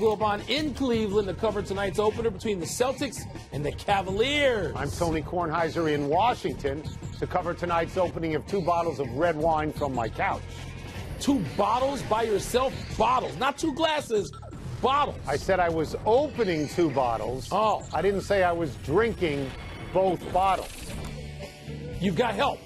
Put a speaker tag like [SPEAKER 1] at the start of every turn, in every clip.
[SPEAKER 1] Wilbon in Cleveland to cover tonight's opener between the Celtics and the Cavaliers.
[SPEAKER 2] I'm Tony Kornheiser in Washington to cover tonight's opening of 2 bottles of red wine from my couch.
[SPEAKER 1] 2 bottles by yourself? Bottles, not 2 glasses, bottles.
[SPEAKER 2] I said I was opening 2 bottles.
[SPEAKER 1] Oh.
[SPEAKER 2] I didn't say I was drinking both bottles.
[SPEAKER 1] You've got help.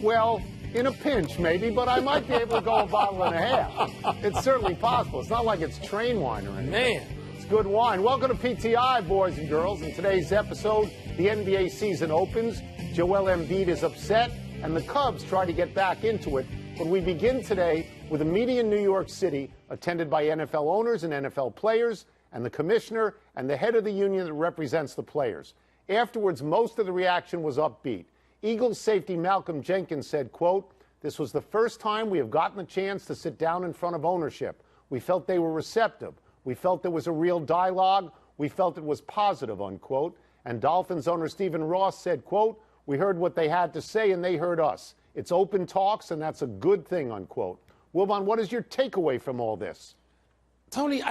[SPEAKER 2] Well, in a pinch, maybe, but I might be able to go a bottle and a half. It's certainly possible. It's not like it's train wine or anything.
[SPEAKER 1] Man.
[SPEAKER 2] It's good wine. Welcome to PTI, boys and girls. In today's episode, the NBA season opens. Joel Embiid is upset, and the Cubs try to get back into it. But we begin today with a meeting in New York City attended by NFL owners and NFL players and the commissioner and the head of the union that represents the players. Afterwards, most of the reaction was upbeat. Eagles safety Malcolm Jenkins said, quote, "This was the first time we have gotten the chance to sit down in front of ownership. We felt they were receptive. We felt there was a real dialogue. We felt it was positive," unquote. And Dolphins owner Stephen Ross said, quote, "We heard what they had to say and they heard us. It's open talks and that's a good thing," unquote. Wilbon, what is your takeaway from all this?
[SPEAKER 1] Tony,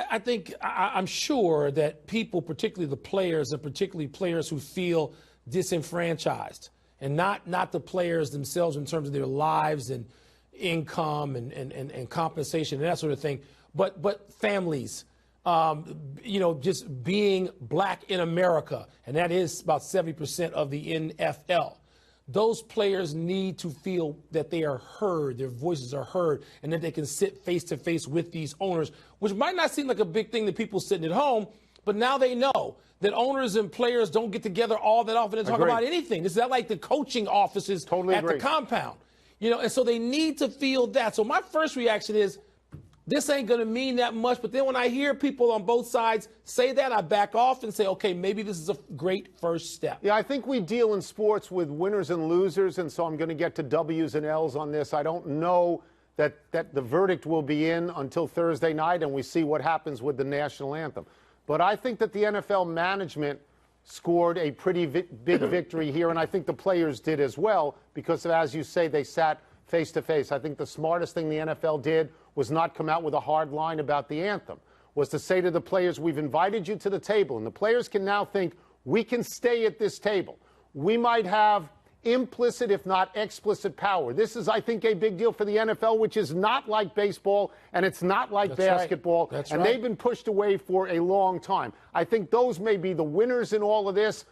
[SPEAKER 1] I'm sure that people, particularly the players, and particularly players who feel disenfranchised, and not the players themselves in terms of their lives and income and compensation and that sort of thing, but families, just being black in America, and that is about 70% of the NFL. Those players need to feel that they are heard, their voices are heard, and that they can sit face to face with these owners, which might not seem like a big thing to people sitting at home, but now they know that owners and players don't get together all that often and talk about anything. This is not like the coaching offices at the compound. And so they need to feel that. So my first reaction is, this ain't going to mean that much. But then when I hear people on both sides say that, I back off and say, okay, maybe this is a great first step.
[SPEAKER 2] Yeah, I think we deal in sports with winners and losers, and so I'm going to get to W's and L's on this. I don't know that the verdict will be in until Thursday night, and we see what happens with the national anthem. But I think that the NFL management scored a pretty big victory here, and I think the players did as well because, as you say, they sat face-to-face. I think the smartest thing the NFL did was not come out with a hard line about the anthem, was to say to the players, we've invited you to the table, and the players can now think, we can stay at this table. We might have implicit, if not explicit power. This is, I think, a big deal for the NFL, which is not like baseball, and it's not like basketball.
[SPEAKER 1] That's
[SPEAKER 2] and
[SPEAKER 1] right.
[SPEAKER 2] They've been pushed away for a long time. I think those may be the winners in all of this.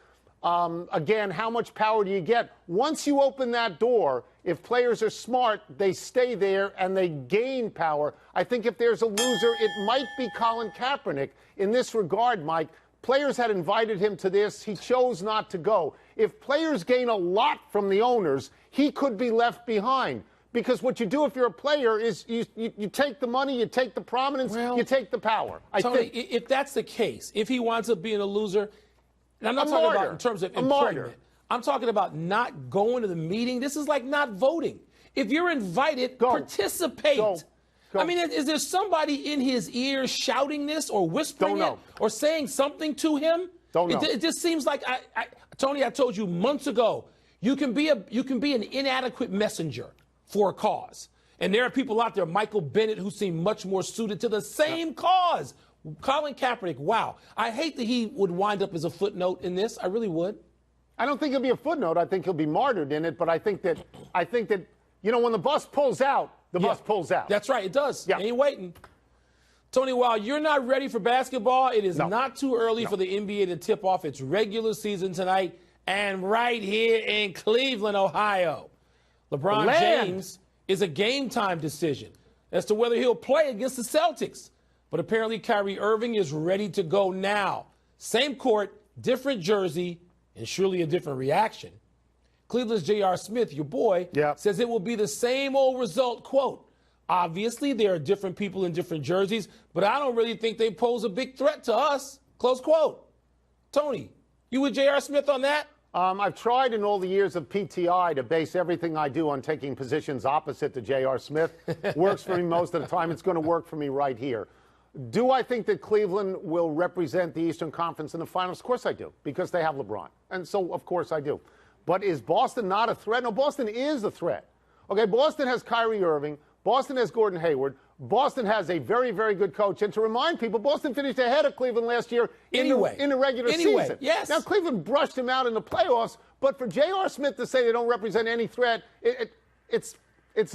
[SPEAKER 2] Again, how much power do you get? Once you open that door, if players are smart, they stay there and they gain power. I think if there's a loser, it might be Colin Kaepernick. In this regard, Mike, players had invited him to this. He chose not to go. If players gain a lot from the owners, he could be left behind. Because what you do if you're a player is you take the money, you take the prominence, you take the power.
[SPEAKER 1] Tony, if that's the case, if he winds up being a loser, and I'm not talking about in terms of employment. I'm talking about not going to the meeting. This is like not voting. If you're invited, participate. Go. I mean, is there somebody in his ear shouting this or whispering it or saying something to him?
[SPEAKER 2] Don't know.
[SPEAKER 1] It just seems like, Tony, I told you months ago, you can be an inadequate messenger for a cause. And there are people out there, Michael Bennett, who seem much more suited to the same cause. Colin Kaepernick, wow. I hate that he would wind up as a footnote in this. I really would.
[SPEAKER 2] I don't think he'll be a footnote. I think he'll be martyred in it. But I think that, when the bus pulls out, the bus pulls out.
[SPEAKER 1] That's right. It does. Yeah. Ain't waiting. Tony, while you're not ready for basketball, it is not too early for the NBA to tip off its regular season tonight and right here in Cleveland, Ohio. LeBron James is a game-time decision as to whether he'll play against the Celtics. But apparently Kyrie Irving is ready to go now. Same court, different jersey, and surely a different reaction. Cleveland's J.R. Smith, your boy, says it will be the same old result, quote, "Obviously, there are different people in different jerseys, but I don't really think they pose a big threat to us," close quote. Tony, you with J.R. Smith on that?
[SPEAKER 2] I've tried in all the years of PTI to base everything I do on taking positions opposite to J.R. Smith. Works for me most of the time. It's going to work for me right here. Do I think that Cleveland will represent the Eastern Conference in the finals? Of course I do, because they have LeBron. And so, of course, I do. But is Boston not a threat? No, Boston is a threat. Okay, Boston has Kyrie Irving. Boston has Gordon Hayward. Boston has a very, very good coach. And to remind people, Boston finished ahead of Cleveland last year in the regular season.
[SPEAKER 1] Yes.
[SPEAKER 2] Now, Cleveland brushed him out in the playoffs, but for J.R. Smith to say they don't represent any threat, it's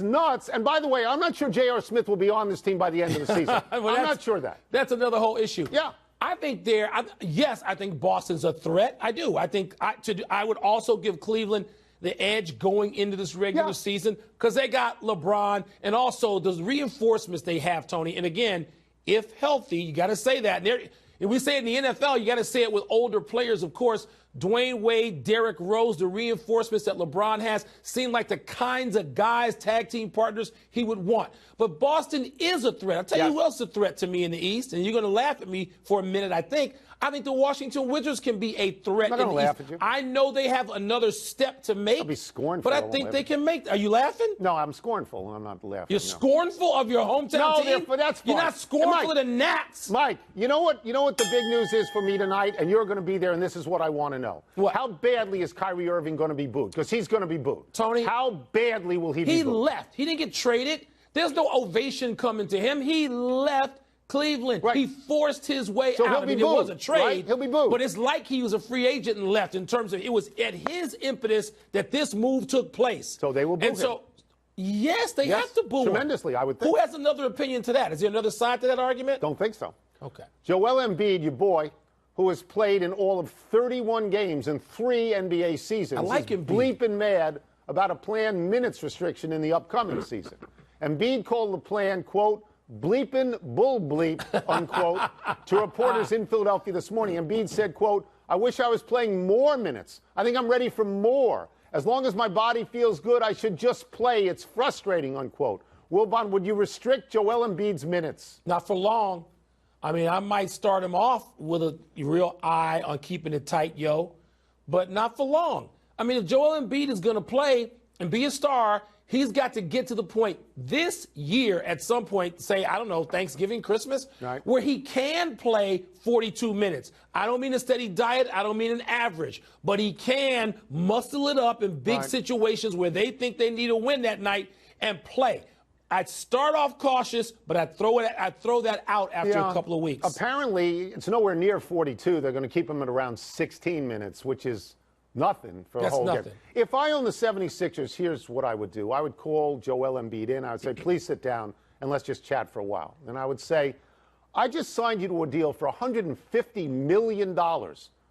[SPEAKER 2] nuts. And by the way, I'm not sure J.R. Smith will be on this team by the end of the season. I'm not sure that.
[SPEAKER 1] That's another whole issue.
[SPEAKER 2] Yeah.
[SPEAKER 1] I think I think Boston's a threat. I do. I think I would also give Cleveland the edge going into this regular season because they got LeBron and also the reinforcements they have, Tony. And again, if healthy, you got to say that. And we say it in the NFL, you got to say it with older players, of course. Dwayne Wade, Derrick Rose, the reinforcements that LeBron has seem like the kinds of guys, tag team partners he would want. But Boston is a threat. I'll tell you who else is a threat to me in the East, and you're going to laugh at me for a minute, I think. I think the Washington Wizards can be a threat in the East.
[SPEAKER 2] At you.
[SPEAKER 1] I know they have another step to make.
[SPEAKER 2] I'll be scornful.
[SPEAKER 1] But I think they can make. Are you laughing?
[SPEAKER 2] No, I'm scornful. I'm not laughing.
[SPEAKER 1] You're scornful of your hometown team?
[SPEAKER 2] No, that's fine.
[SPEAKER 1] You're not scornful of the Nats.
[SPEAKER 2] Mike, you know what the big news is for me tonight, and you're going to be there, and this is what I want to know.
[SPEAKER 1] What?
[SPEAKER 2] How badly is Kyrie Irving going to be booed? Because he's going to be booed.
[SPEAKER 1] Tony.
[SPEAKER 2] How badly will he be booed?
[SPEAKER 1] He left. He didn't get traded. There's no ovation coming to him. He left Cleveland.
[SPEAKER 2] Right.
[SPEAKER 1] He forced his way
[SPEAKER 2] so
[SPEAKER 1] out.
[SPEAKER 2] He'll be
[SPEAKER 1] It
[SPEAKER 2] booed,
[SPEAKER 1] was a trade.
[SPEAKER 2] Right? He'll be booed.
[SPEAKER 1] But it's like he was a free agent and left in terms of it was at his impetus that this move took place.
[SPEAKER 2] So they will boo him.
[SPEAKER 1] So, yes, they have to boo
[SPEAKER 2] tremendously,
[SPEAKER 1] him.
[SPEAKER 2] I would think.
[SPEAKER 1] Who has another opinion to that? Is there another side to that argument?
[SPEAKER 2] Don't think so.
[SPEAKER 1] Okay.
[SPEAKER 2] Joel Embiid, your boy, who has played in all of 31 games in 3 NBA seasons,
[SPEAKER 1] I like
[SPEAKER 2] is
[SPEAKER 1] Embiid.
[SPEAKER 2] bleeping mad about a planned minutes restriction in the upcoming season. Embiid called the plan, quote, bleeping bull bleep, unquote, to reporters in Philadelphia this morning. Embiid said, quote, I wish I was playing more minutes. I think I'm ready for more. As long as my body feels good, I should just play. It's frustrating, unquote. Wilbon, would you restrict Joel Embiid's minutes?
[SPEAKER 1] Not for long. I mean, I might start him off with a real eye on keeping it tight, but not for long. I mean, if Joel Embiid is going to play and be a star, he's got to get to the point this year at some point, say, I don't know, Thanksgiving, Christmas, where he can play 42 minutes. I don't mean a steady diet. I don't mean an average. But he can muscle it up in big situations where they think they need a win that night and play. I'd start off cautious, but I'd throw that out after a couple of weeks.
[SPEAKER 2] Apparently, it's nowhere near 42. They're going to keep him at around 16 minutes, which is nothing for a whole game. If I own the 76ers, here's what I would do. I would call Joel Embiid in. I would say, please sit down and let's just chat for a while. And I would say, I just signed you to a deal for $150 million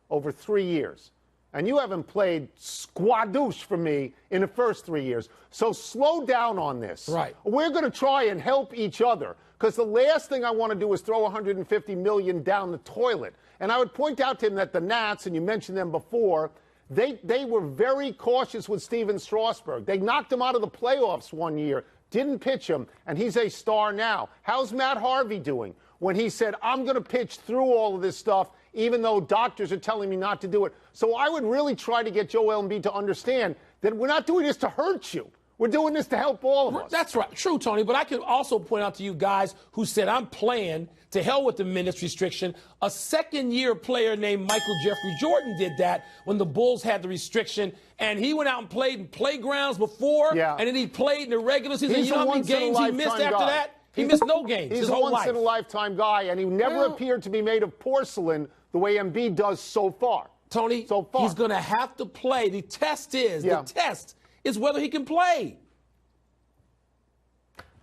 [SPEAKER 2] over 3 years. And you haven't played squadouche for me in the first 3 years. So slow down on this.
[SPEAKER 1] Right.
[SPEAKER 2] We're going to try and help each other. Because the last thing I want to do is throw $150 million down the toilet. And I would point out to him that the Nats, and you mentioned them before, they were very cautious with Steven Strasburg. They knocked him out of the playoffs one year, didn't pitch him, and he's a star now. How's Matt Harvey doing when he said, I'm going to pitch through all of this stuff, even though doctors are telling me not to do it? So I would really try to get Joel Embiid to understand that we're not doing this to hurt you. We're doing this to help all of us.
[SPEAKER 1] That's right. True, Tony. But I can also point out to you guys who said, I'm playing to hell with the minutes restriction. A second-year player named Michael Jeffrey Jordan did that when the Bulls had the restriction. And he went out and played in playgrounds before. Yeah. And then he played in the regular season.
[SPEAKER 2] He's
[SPEAKER 1] you know how many games he missed after that? He missed no games his whole life.
[SPEAKER 2] He's a once-in-a-lifetime guy, and he never appeared to be made of porcelain the way Embiid does so far.
[SPEAKER 1] Tony, he's going to have to play. The test is whether he can play.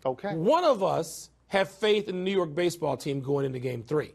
[SPEAKER 2] Okay.
[SPEAKER 1] One of us have faith in the New York baseball team going into Game 3.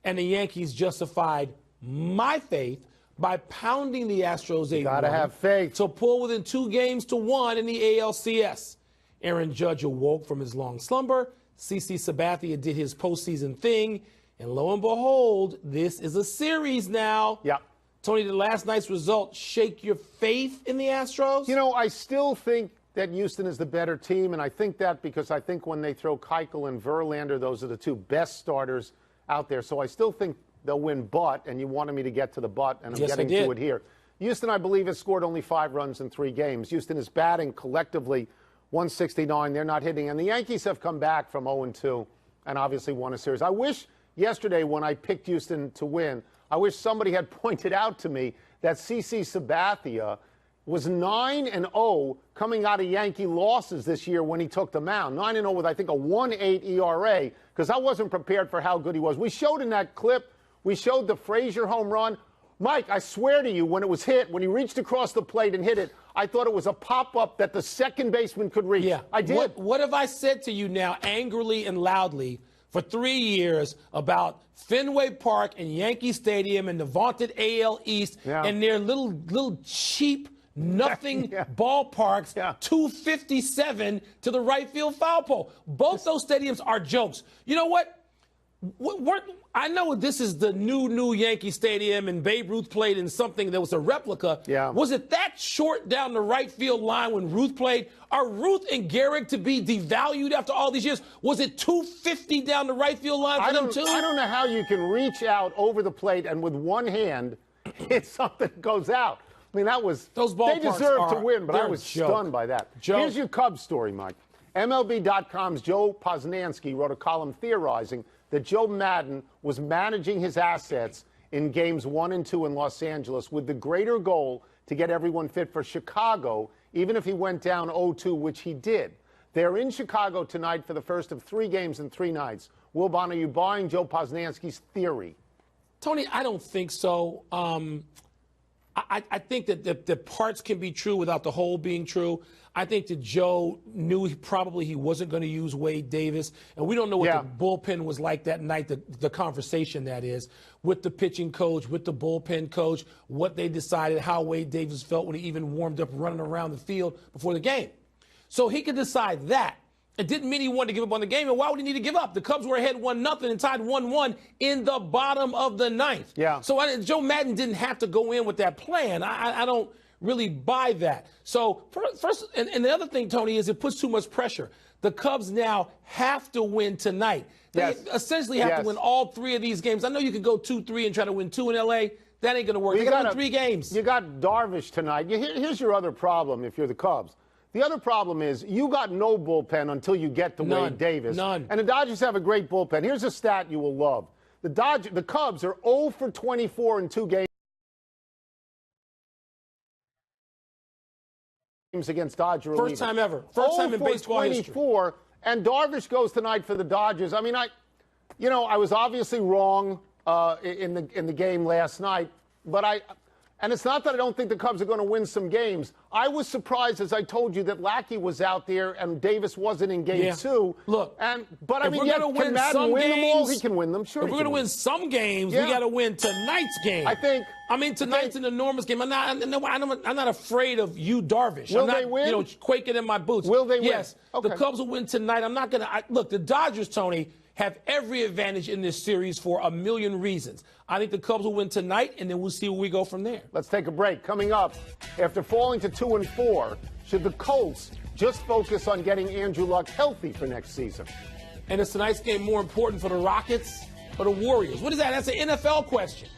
[SPEAKER 1] And the Yankees justified my faith by pounding the Astros 8-1.
[SPEAKER 2] Gotta have faith.
[SPEAKER 1] To pull within 2-1 in the ALCS. Aaron Judge awoke from his long slumber. CC Sabathia did his postseason thing. And lo and behold, this is a series now.
[SPEAKER 2] Yeah.
[SPEAKER 1] Tony, did last night's result shake your faith in the Astros?
[SPEAKER 2] You know, I still think that Houston is the better team, and I think that because I think when they throw Keuchel and Verlander, those are the two best starters out there. So I still think they'll win, and you wanted me to get to the but, and I'm getting to it here. Houston, I believe, has scored only 5 runs in 3 games. Houston is batting collectively 169. They're not hitting. And the Yankees have come back from 0-2 and obviously won a series. I wish yesterday when I picked Houston to win, I wish somebody had pointed out to me that CC Sabathia was 9-0 coming out of Yankee losses this year when he took the mound. 9-0 with, I think, a 1.8 ERA, because I wasn't prepared for how good he was. We showed in that clip, we showed the Frazier home run. Mike, I swear to you, when it was hit, when he reached across the plate and hit it, I thought it was a pop-up that the second baseman could reach.
[SPEAKER 1] Yeah.
[SPEAKER 2] I did.
[SPEAKER 1] What have I said to you now, angrily and loudly, for 3 years about Fenway Park and Yankee Stadium and the vaunted AL East and their little cheap, nothing ballparks, 257 to the right field foul pole. Both those stadiums are jokes. You know what? I know this is the new Yankee Stadium, and Babe Ruth played in something that was a replica.
[SPEAKER 2] Yeah.
[SPEAKER 1] Was it that short down the right field line when Ruth played? Are Ruth and Gehrig to be devalued after all these years? Was it 250 down the right field line for them too?
[SPEAKER 2] I don't know how you can reach out over the plate and with one hand hit something that goes out. I mean, that was
[SPEAKER 1] those ballparks.
[SPEAKER 2] They deserved to win, but I was stunned by that. Here's your Cubs story, Mike. MLB.com's Joe Posnanski wrote a column theorizing that Joe Madden was managing his assets in games 1 and 2 in Los Angeles with the greater goal to get everyone fit for Chicago, even if he went down 0-2, which he did. They're in Chicago tonight for the first of 3 games in 3 nights. Wilbon, are you buying Joe Posnanski's theory?
[SPEAKER 1] Tony, I don't think so. I think that the parts can be true without the whole being true. I think that Joe knew he wasn't going to use Wade Davis, and we don't know what the bullpen was like that night, the conversation that is, with the pitching coach, with the bullpen coach, what they decided, how Wade Davis felt when he even warmed up running around the field before the game. So he could decide that. It didn't mean he wanted to give up on the game, and why would he need to give up? The Cubs were ahead 1-0 and tied 1-1 in the bottom of the 9th.
[SPEAKER 2] Yeah.
[SPEAKER 1] So Joe Madden didn't have to go in with that plan. I don't really buy that. So first, and the other thing, Tony, is it puts too much pressure. The Cubs now have to win tonight. They essentially have to win all 3 of these games. I know you could go 2-3 and try to win 2 in L.A. That ain't going to work. You got to win 3 games.
[SPEAKER 2] You got Darvish tonight. Here's your other problem if you're the Cubs. The other problem is you got no bullpen until you get to Wade Davis.
[SPEAKER 1] None.
[SPEAKER 2] And the Dodgers have a great bullpen. Here's a stat you will love. The Cubs are 0 for 24 in 2 games against Dodger relievers.
[SPEAKER 1] First time ever. First time in baseball history.
[SPEAKER 2] 24, and Darvish goes tonight for the Dodgers. I mean, I was obviously wrong in the game last night, but and it's not that I don't think the Cubs are going to win some games. I was surprised, as I told you, that Lackey was out there and Davis wasn't in game 2.
[SPEAKER 1] Look,
[SPEAKER 2] but I mean, can Madden win them all? He can win them. Sure,
[SPEAKER 1] if we're going to win some games, we got to win tonight's game. I mean, tonight's an enormous game. I'm not afraid of you, Darvish.
[SPEAKER 2] Will they win?
[SPEAKER 1] Quaking in my boots.
[SPEAKER 2] Will they win?
[SPEAKER 1] Yes. Okay. The Cubs will win tonight. I'm not going to look. The Dodgers, Tony, have every advantage in this series for a million reasons. I think the Cubs will win tonight, and then we'll see where we go from there.
[SPEAKER 2] Let's take a break. Coming up, after falling to 2-4, should the Colts just focus on getting Andrew Luck healthy for next season?
[SPEAKER 1] And is tonight's game more important for the Rockets or the Warriors? What is that? That's an NFL question.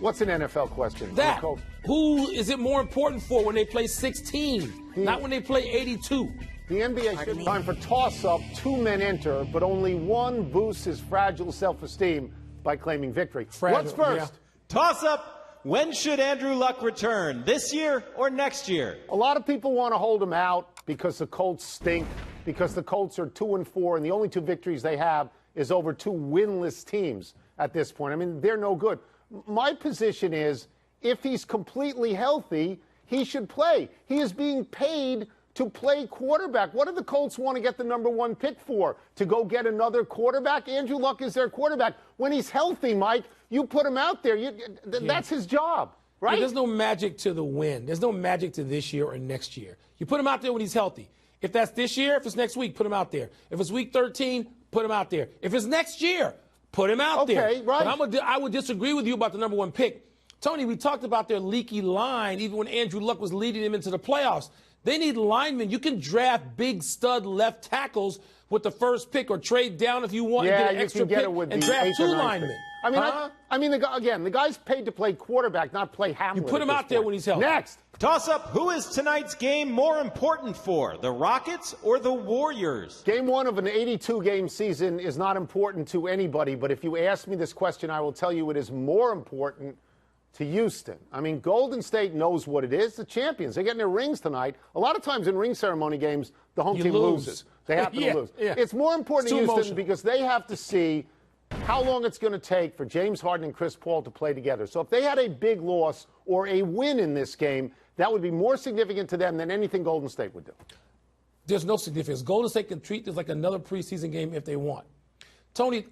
[SPEAKER 2] What's an NFL question?
[SPEAKER 1] That. Who is it more important for when they play 16, not when they play 82?
[SPEAKER 2] The NBA should time for toss-up. 2 men enter, but only one boosts his fragile self-esteem by claiming victory. What's first?
[SPEAKER 3] Toss-up. When should Andrew Luck return? This year or next year?
[SPEAKER 2] A lot of people want to hold him out because the Colts stink, because the Colts are 2-4, and the only 2 victories they have is over 2 winless teams at this point. I mean, they're no good. My position is, if he's completely healthy, he should play. He is being paid to play quarterback. What do the Colts want to get the #1 pick for? To go get another quarterback? Andrew Luck is their quarterback. When he's healthy, Mike, you put him out there. That's his job, right?
[SPEAKER 1] Yeah, there's no magic to the win. There's no magic to this year or next year. You put him out there when he's healthy. If that's this year, if it's next week, put him out there. If it's week 13, put him out there. If it's next year, put him out there.
[SPEAKER 2] Okay, right.
[SPEAKER 1] But I would disagree with you about the #1 pick. Tony, we talked about their leaky line even when Andrew Luck was leading them into the playoffs. They need linemen. You can draft big stud left tackles with the first pick or trade down if you want and get an extra pick and draft 2 linemen.
[SPEAKER 2] I mean, the guy's paid to play quarterback, not play Hamlet.
[SPEAKER 1] You put him out there when he's healthy.
[SPEAKER 2] Next.
[SPEAKER 3] Toss-up. Who is tonight's game more important for, the Rockets or the Warriors?
[SPEAKER 2] Game 1 of an 82-game season is not important to anybody, but if you ask me this question, I will tell you it is more important to Houston. I mean, Golden State knows what it is. The champions. They're getting their rings tonight. A lot of times in ring ceremony games, the home team loses. They happen to lose.
[SPEAKER 1] Yeah.
[SPEAKER 2] It's more important to Houston
[SPEAKER 1] emotional
[SPEAKER 2] because they have to see how long it's going to take for James Harden and Chris Paul to play together. So if they had a big loss or a win in this game, that would be more significant to them than anything Golden State would do.
[SPEAKER 1] There's no significance. Golden State can treat this like another preseason game if they want. Tony,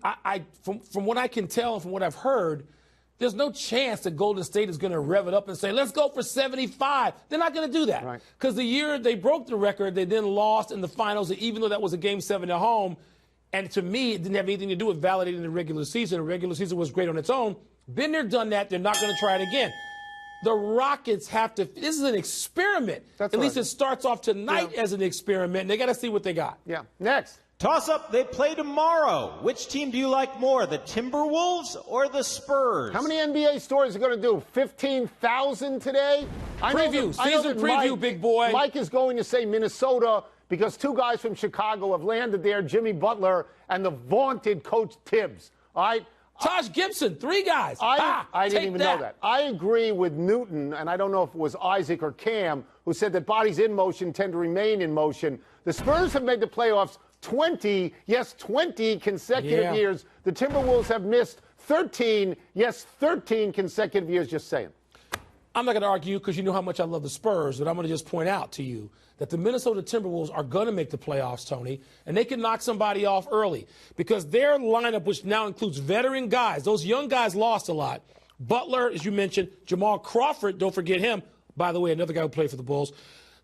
[SPEAKER 1] from what I can tell and from what I've heard, there's no chance that Golden State is going to rev it up and say, let's go for 75. They're not going to do that. Because the year they broke the record, they then lost in the finals, even though that was a Game 7 at home. And to me, it didn't have anything to do with validating the regular season. The regular season was great on its own. Been there, done that. They're not going to try it again. The Rockets have to – this is an experiment. At least it starts off tonight as an experiment, and they got to see what they got.
[SPEAKER 2] Yeah. Next.
[SPEAKER 3] Toss-up, they play tomorrow. Which team do you like more, the Timberwolves or the Spurs?
[SPEAKER 2] How many NBA stories are going to do? 15,000 today?
[SPEAKER 1] Season preview, big boy.
[SPEAKER 2] Mike is going to say Minnesota because two guys from Chicago have landed there, Jimmy Butler and the vaunted Coach Tibbs. All right?
[SPEAKER 1] Taj Gibson, 3 guys.
[SPEAKER 2] I didn't even know that. I agree with Newton, and I don't know if it was Isaac or Cam, who said that bodies in motion tend to remain in motion. The Spurs have made the playoffs 20 consecutive years. The Timberwolves have missed 13 consecutive years, just saying.
[SPEAKER 1] I'm not going to argue because you know how much I love the Spurs, but I'm going to just point out to you that the Minnesota Timberwolves are going to make the playoffs, Tony, and they can knock somebody off early because their lineup, which now includes veteran guys, those young guys lost a lot. Butler, as you mentioned, Jamal Crawford, don't forget him, by the way, another guy who played for the Bulls.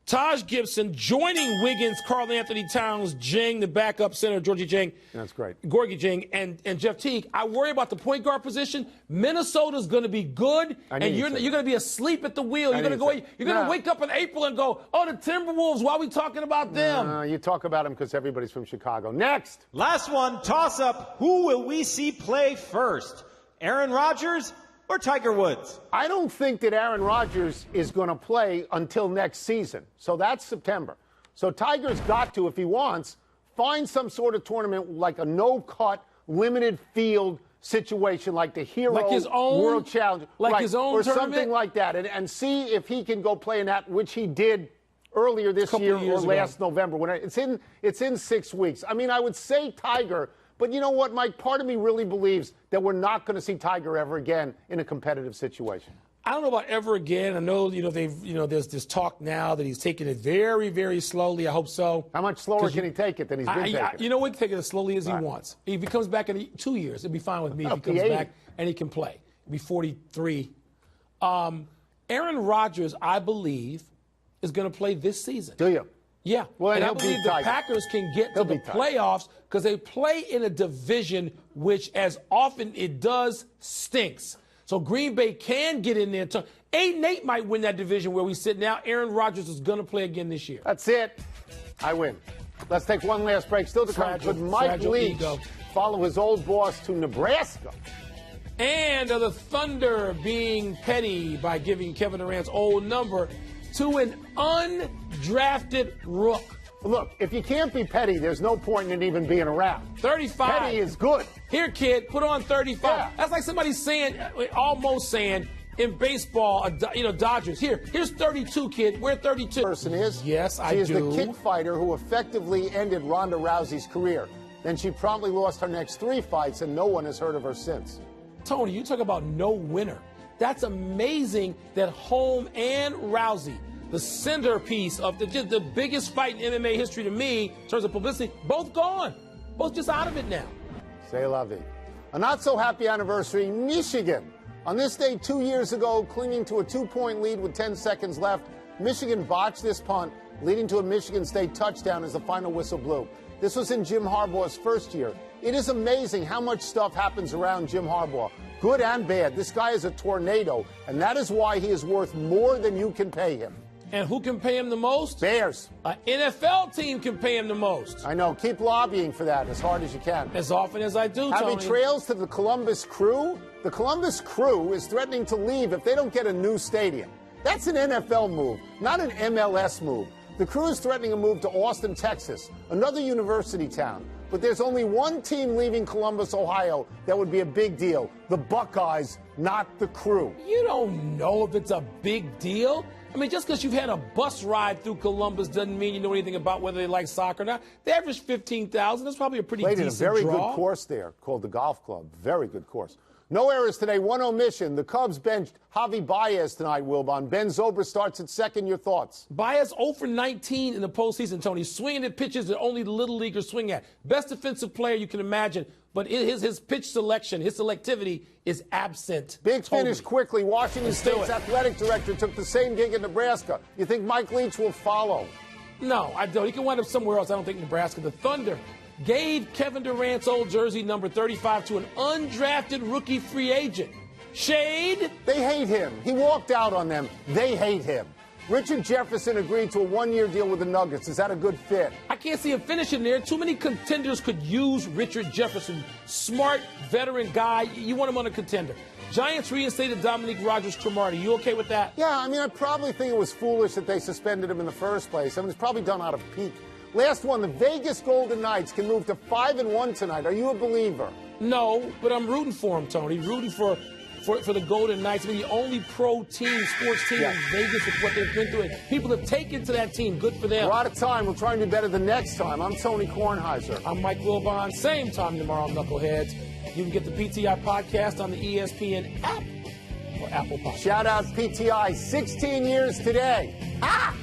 [SPEAKER 1] Taj Gibson joining Wiggins, Karl Anthony Towns, Jing, the backup center, Georgie Jing.
[SPEAKER 2] That's great.
[SPEAKER 1] Gorgie Jing, and Jeff Teague. I worry about the point guard position. Minnesota's going to be good, and you're going to be asleep at the wheel. You're going to wake up in April and go, oh, the Timberwolves, why are we talking about them?
[SPEAKER 2] You talk about them because everybody's from Chicago. Next.
[SPEAKER 3] Last one, toss-up. Who will we see play first? Aaron Rodgers or Tiger Woods?
[SPEAKER 2] I don't think that Aaron Rodgers is going to play until next season. So that's September. So Tiger's got to, if he wants, find some sort of tournament like a no-cut, limited field situation like the Hero World Challenge.
[SPEAKER 1] His own
[SPEAKER 2] or
[SPEAKER 1] tournament?
[SPEAKER 2] Something like that. And see if he can go play in that, which he did earlier this year or last November. It's in 6 weeks. I mean, I would say Tiger. But you know what, Mike? Part of me really believes that we're not going to see Tiger ever again in a competitive situation.
[SPEAKER 1] I don't know about ever again. I know, there's this talk now that he's taking it very, very slowly. I hope so.
[SPEAKER 2] How much slower can he take it than he's been taking it?
[SPEAKER 1] You know what? Take it as slowly as he wants. If he comes back in 2 years, it'd be fine with me if he comes back and he can play. He'll be 43. Aaron Rodgers, I believe, is going to play this season.
[SPEAKER 2] Do you?
[SPEAKER 1] Yeah.
[SPEAKER 2] Well,
[SPEAKER 1] and I believe the Packers can get to the playoffs because they play in a division which, as often it does, stinks. So Green Bay can get in there. 8-8 might win that division where we sit now. Aaron Rodgers is going to play again this year.
[SPEAKER 2] That's it. I win. Let's take one last break. Still to come. Could Mike Leach follow his old boss to Nebraska?
[SPEAKER 1] And are the Thunder being petty by giving Kevin Durant's old number to an undrafted rook?
[SPEAKER 2] Look, if you can't be petty, there's no point in it even being around.
[SPEAKER 1] 35.
[SPEAKER 2] Petty is good.
[SPEAKER 1] Here, kid, put on 35. Yeah. That's like somebody saying, almost saying, in baseball, Dodgers. Here's 32, kid. We're 32.
[SPEAKER 2] Person is.
[SPEAKER 1] Yes, I do.
[SPEAKER 2] She is the kick fighter who effectively ended Ronda Rousey's career. Then she promptly lost her next 3 fights, and no one has heard of her since.
[SPEAKER 1] Tony, you talk about no winner. That's amazing that Holm and Rousey, the centerpiece of the biggest fight in MMA history to me, in terms of publicity, both gone. Both just out of it now.
[SPEAKER 2] C'est la vie. A not-so-happy anniversary, Michigan. On this day 2 years ago, clinging to a 2-point lead with 10 seconds left, Michigan botched this punt, leading to a Michigan State touchdown as the final whistle blew. This was in Jim Harbaugh's first year. It is amazing how much stuff happens around Jim Harbaugh, good and bad. This guy is a tornado, and that is why he is worth more than you can pay him.
[SPEAKER 1] And who can pay him the most?
[SPEAKER 2] Bears.
[SPEAKER 1] An NFL team can pay him the most.
[SPEAKER 2] I know. Keep lobbying for that as hard as you can.
[SPEAKER 1] As often as I do, Tony.
[SPEAKER 2] Having trails to the Columbus Crew? The Columbus Crew is threatening to leave if they don't get a new stadium. That's an NFL move, not an MLS move. The Crew is threatening a move to Austin, Texas, another university town. but there's only one team leaving Columbus, Ohio that would be a big deal. The Buckeyes, not the Crew.
[SPEAKER 1] You don't know if it's a big deal. I mean, just because you've had a bus ride through Columbus doesn't mean you know anything about whether they like soccer or not. They averaged 15,000. That's probably a pretty
[SPEAKER 2] Played in a
[SPEAKER 1] decent
[SPEAKER 2] very
[SPEAKER 1] draw.
[SPEAKER 2] good course there called the Golf Club. Very good course. No errors today, one omission. The Cubs benched Javi Baez tonight, Wilbon. Ben Zobrist starts at second. Your thoughts?
[SPEAKER 1] Baez 0 for 19 in the postseason, Tony. Swinging at pitches that only the little leaguers swing at. Best defensive player you can imagine, but his pitch selection, his selectivity is absent.
[SPEAKER 2] Big
[SPEAKER 1] totally.
[SPEAKER 2] finish quickly. Washington State's athletic director took the same gig in Nebraska. You think Mike Leach will follow?
[SPEAKER 1] No, I don't. He can wind up somewhere else. I don't think Nebraska. The Thunder gave Kevin Durant's old jersey, number 35, to an undrafted rookie free agent. Shade?
[SPEAKER 2] They hate him. He walked out on them. They hate him. Richard Jefferson agreed to a one-year deal with the Nuggets. Is that a good fit?
[SPEAKER 1] I can't see him finishing there. Too many contenders could use Richard Jefferson. Smart, veteran guy. You want him on a contender. Giants reinstated Dominique Rodgers-Cromartie. You okay with that?
[SPEAKER 2] Yeah, I mean, I probably think it was foolish that they suspended him in the first place. I mean, it's probably done out of pique. Last one, the Vegas Golden Knights can move to 5-1 tonight. Are you a believer?
[SPEAKER 1] No, but I'm rooting for him, Tony. Rooting for the Golden Knights. I mean, the only pro team, sports team in Vegas with what they've been through. And people have taken to that team. Good for them.
[SPEAKER 2] We're out of time. We'll try and do better the next time. I'm Tony Kornheiser.
[SPEAKER 1] I'm Mike Wilbon. Same time tomorrow, Knuckleheads. You can get the PTI podcast on the ESPN app or Apple Podcast.
[SPEAKER 2] Shout out PTI, 16 years today. Ah!